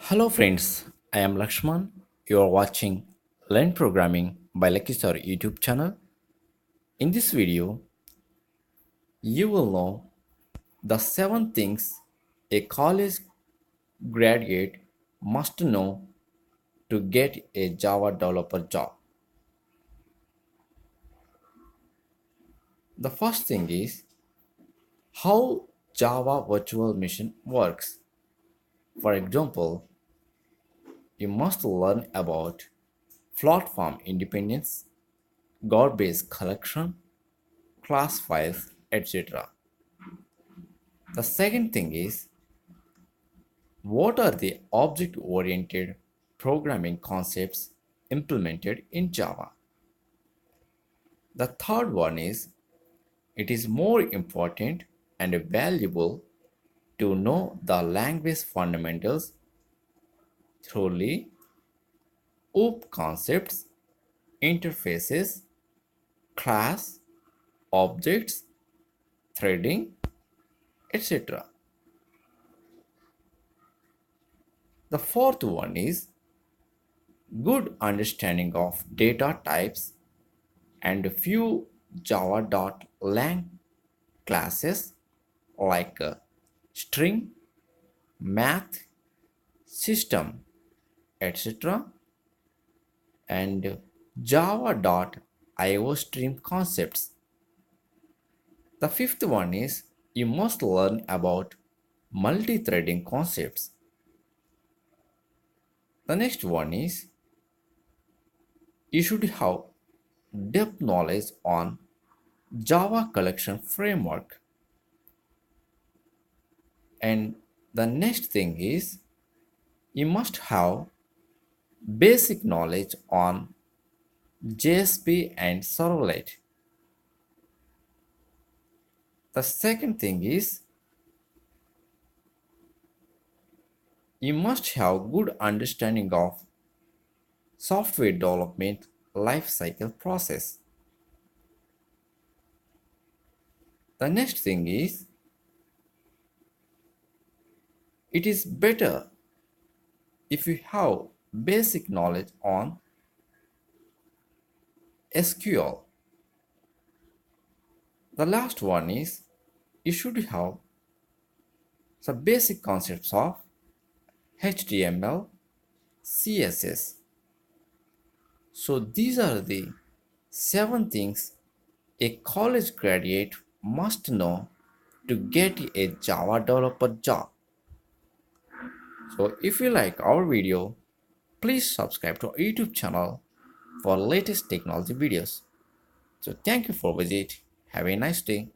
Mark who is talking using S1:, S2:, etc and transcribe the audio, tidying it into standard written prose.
S1: Hello friends, I am Lakshman. You are watching Learn Programming by Lucky Star YouTube channel. In this video, you will know the 7 things a college graduate must know to get a Java developer job. The first thing is how Java virtual machine works. For example, you must learn about platform independence, garbage collection, class files, etc. The second thing is what are the object oriented programming concepts implemented in Java? The third one is it is more important and valuable to know the language fundamentals thoroughly, OOP concepts, interfaces, class, objects, threading, etc. The fourth one is good understanding of data types and a few java.lang classes like string, math, system, etc. and java.io stream concepts. The fifth one is you must learn about multi-threading concepts. The next one is you should have depth knowledge on Java collection framework. And the next thing is you must have basic knowledge on JSP and Servlet. The second thing is you must have good understanding of software development lifecycle process. The next thing is it is better if you have basic knowledge on SQL. The last one is you should have some basic concepts of HTML, CSS. So these are the 7 things a college graduate must know to get a Java developer job. So if you like our video, please subscribe to our YouTube channel for latest technology videos. So thank you for visit. Have a nice day.